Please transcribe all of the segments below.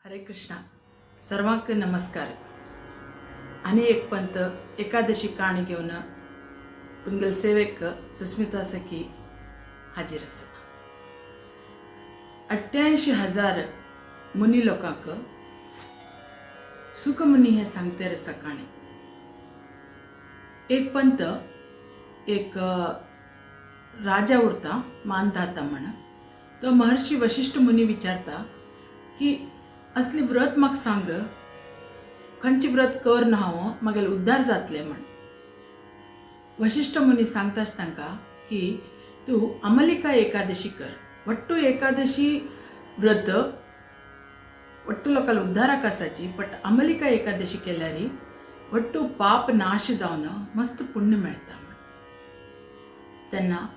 हरे कृष्णा. सर्वांक नमस्कार. आणि एक पंत एकादशी काणी घेऊन तुमगेल सेवेक सुस्मिता सखी हाजीर आसा. 88,000 मुनी लोकांक सुखमुनी हे सांगते सकाळी. एक पंत एक राजा उरता मानदाता म्हण. तो महर्षी वशिष्ठ मुनी विचारता की असली व्रत म्हाका सांग, खंयची व्रत कर ना हांव म्हागेले उद्धार जातले म्हण. वशिष्ठ मुनी सांगताच तांकां की तूं अमलिका एकादशी कर. वट्टू एकादशी व्रत वट्टू लोकांना उद्धाराक आसाची, बट अमलिका एकादशी केल्यार वट्टू पाप नाश जावन मस्त पुण्य मेळटा म्हण. तेन्ना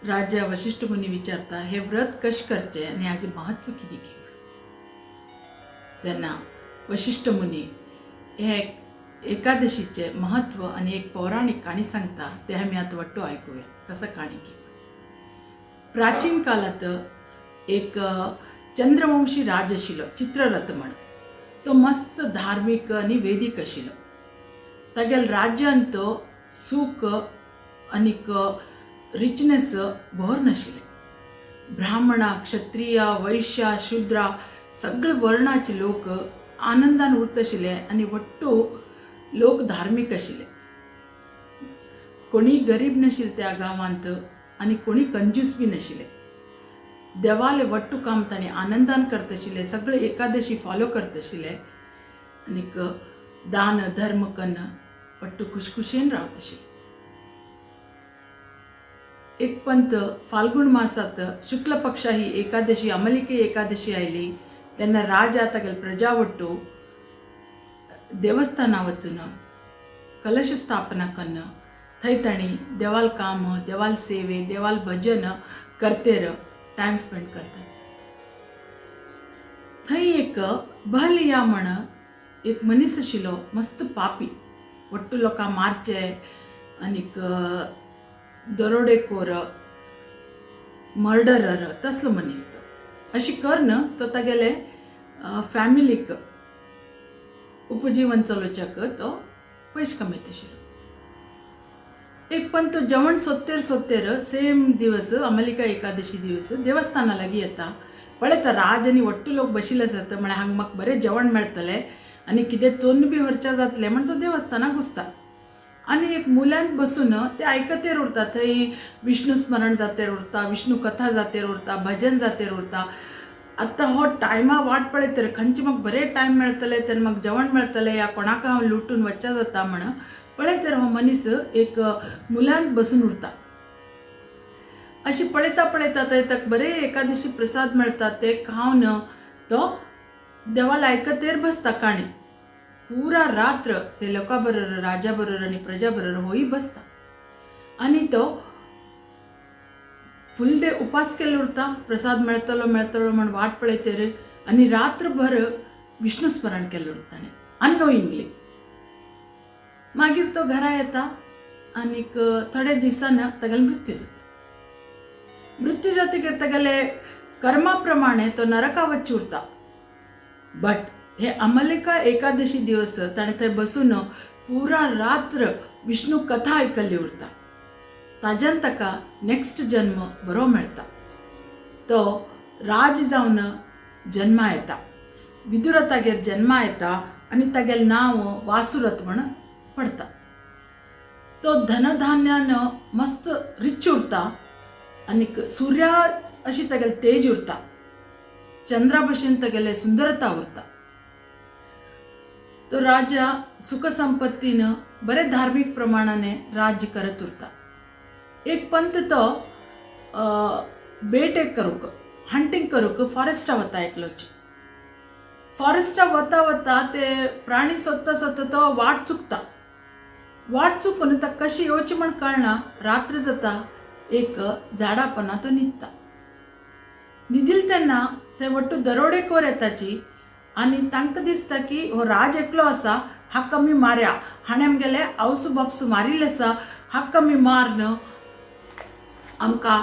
राजा वशिष्ठ मुनी विचारता हे व्रत कशें करचें आनी हाजें महत्व कितें की. तेन्ना वशिष्ठ मुनी हे एकादशीचे महत्व आणि एक पौराणिक काणी सांगता ते आम्ही आता वट्टू ऐकूया. कसं काणी की. प्राचीन काळात एक चंद्रवंशी राज आशिल्लो चित्ररथ म्हण. तो मस्त धार्मिक आणि वेदीक आशिल्लो. तागेल राज्यांत सूख आनीक रिचनेस भर नाशिल्ले. ब्राह्मणा, क्षत्रिया, वैश्या, शूद्रा सगळे वर्णाचे लोक आनंदान उरत आशिल्ले आनी वट्टू लोक धार्मीक आशिल्ले. कोणी गरीब नाशिल्ले त्या गांवांत आनी कोणी कंजूस बी नाशिल्ले. देवाले वट्टू काम ताणें आनंदान करत आशिल्ले. सगळे एकादशी फॉलो करत आशिल्ले आनीक दान धर्म कन्न वट्टू खुशखुशेन रावत आशिल्ले. एक पंत फाल्गुन मासात शुक्ल पक्षा ही एकादशी अमलिके एकादशी आयली तेन्ना राजा तागेल प्रजा वट्टू देवस्थाना वचून कलश स्थापना कन्न थंय ताणी देवाल काम, देवाल सेवे, देवाल भजन करतेर टायम स्पेंड करतात. थंय एक बहलिया म्हण एक मनीस आशिल्लो मस्त पापी. वट्टू लोकां मारचे आनीक दरोडेखोर, मर्डरर तसलो मनीस तो. अशी करन तो तागेले फॅमिलीक उपजीवन चलोवच्याक तो पयशे कमयत आशिल्लो. एक पण तो जेवण सोदतेर सेम दिवस अमलिका एकादशी दिवस देवस्थाना लागीं येता. पळयता राज आनी वट्टू लोक बशिल्ले आसात म्हळ्यार हांगा म्हाका बरें जेवण मेळटलें आनी कितें चोन्न बी व्हरचें जातलें म्हण तो देवस्थानाक घुसता. आनी एक मुल्यान बसून ते आयकतेर उरता. थंय विष्णू स्मरण जातेर उरता, विष्णू कथा जातेर उरता, भजन जातेर उरता. आतां हो टायमा वाट पळयतर खंयचे म्हाका बरें टायम मेळटलें तेन्ना म्हाका जेवण मेळटलें या कोणाक हांव लुटून वच्चा जाता म्हण पळयतर हो मनीस एक मुल्यान बसून उरता. अशी पळयता पळयता थंय ताका बरें एकादशी प्रसाद मेळटा. ते खावन तो देवाल आयकतेर बसता काणी. पुरा रात्र ते लोकां बरोबर, राजा बरोबर आनी प्रजा बरोबर होई बसता. आनी तो फुल डे उपास केल्लो उरता. प्रसाद मेळटलो म्हण वाट पळयतेर आनी रात्रभर विष्णू स्मरण केल्लो उरता अननोइंगली. मागीर तो घरा येता आनीक थोडे दिसान तागेलो मृत्यू जाता. मृत्यू जातकीर तागेले कर्मा प्रमाणे तो नरका वच्ची उरता. बट हे अमलिका एकादशी दिवस ताणें थंय बसून पुरा रात्र विष्णू कथा आयकल्ली उरता. ताज्यान ताका नेक्स्ट जन्म बरो मेळटा. तो राज जावन जन्मा येता. विदुरतागेर जन्मा येता आनी तागेलें नांव वासुरथ म्हण पडटा. तो धनधान्यान मस्त रिच उरता आनीक सुर्या अशी तागेले तेज उरता. चंद्रा भशेन तागेले सुंदरता उरता. तो राजा सुख संपत्तीन बरे धार्मिक प्रमाणाने राज्य करत उरता. एक पंत तो बेटे करूक, हंटिंग करूक फॉरेस्टा वता एकलोची. फॉरेस्टा वता वता ते प्राणी सोदता सोदता तो वाट चुकता. वाट चुकून ताका कशी येवची म्हण कळना. रात्र जाता एक झाडा पोंदा तो न्हिदता. न्हिदिल तेन्ना थंय वट्टू दरोडेखोर येताची आनी तांकां दिसता की हो राज एकलो आसा, हाका आमी मारया. हाणें आमगेले आवसू बापसू मारिल्ले आसा, हाका आमी मारन आमकां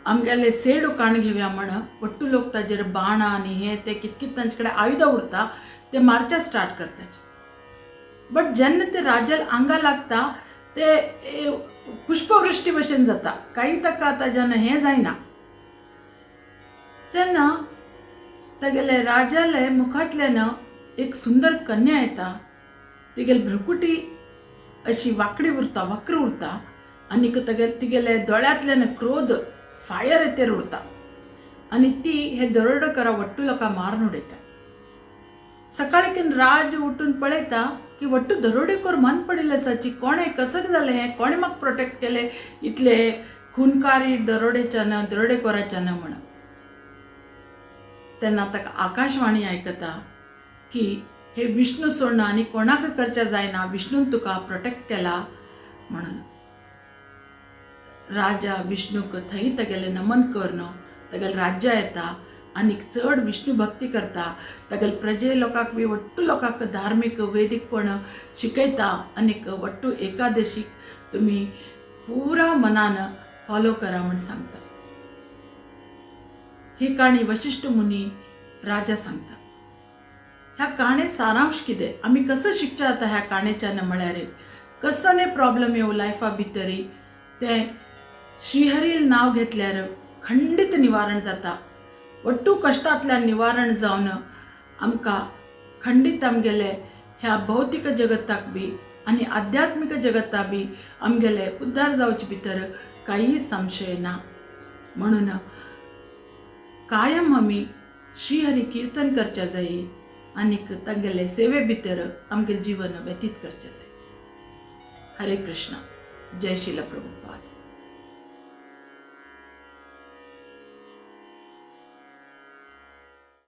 आमगेले सेडू काण घेवया म्हण वट्टू लोक ताजेर बाण आनी हे ते कितकित तांचे कडेन आयुधां उरता ते मारच्या स्टार्ट करताचे. बट जेन्ना ते राजाल आंगा लागता ते पुष्पवृष्टी भशेन जाता. काही ताका आतां जेन्ना हें जायना तेन्ना तागेले राजाले मुखांतल्यान एक सुंदर कन्या येता. तिगेली भ्रुकुटी अशी वांकडी उरता, वक्र उरता आनी तिगेले दोळ्यांतल्यान क्रोध फायर येतेर उरता आनी ती हे दरोडेकोरां वट्टू लोकां मारून उडयता. सकाळीकीन राज उठून पळयता की वट्टू दरोडेखोर मन पडिल्ले आसाची. कोणें कसं जालें हें, कोणें म्हाका प्रोटेक्ट केलें इतले खूनकारी दरोडेकोराच्यान म्हणून. तेन्ना ताका आकाशवाणी आयकता की हे विष्णू सोडना आनी कोणाक करचें जायना, विष्णून तुका प्रोटेक्ट केला म्हणून. राजा विष्णूक थंय तागेलें नमन करून तागेलें राज्य येता आनीक चड विष्णू भक्ती करता. तागेले प्रजे लोकांक बी वट्टू लोकांक धार्मीक वैदीकपण शिकयता आनीक वट्टू एकादशीक तुमी पुरा मनान फॉलो करा म्हूण सांगता. ही काणी वशिश्ठ मुनी राजा सांगता. ह्या काणे सारांश कितें, आमी कसं शिकच्या जाता ह्या काणेच्यान म्हळ्यार कसले प्रॉब्लेम येवं लायफा भितरी तें श्रीहरील नांव घेतल्यार खंडीत निवारण जाता. वट्टू कश्टांतल्यान निवारण जावन आमकां खंडीत आमगेले ह्या भौतीक जगताक बी आनी आध्यात्मीक जगता बी आमगेले उद्धार जावचे भितर काही संशय ना. म्हणून कायम आमी श्रीहरी कीर्तन करचें जाय आनीक तांगेले सेवे भितर आमगे जीवन व्यतीत करचें जाय. हरे कृष्ण. जय श्रील प्रभुपाद.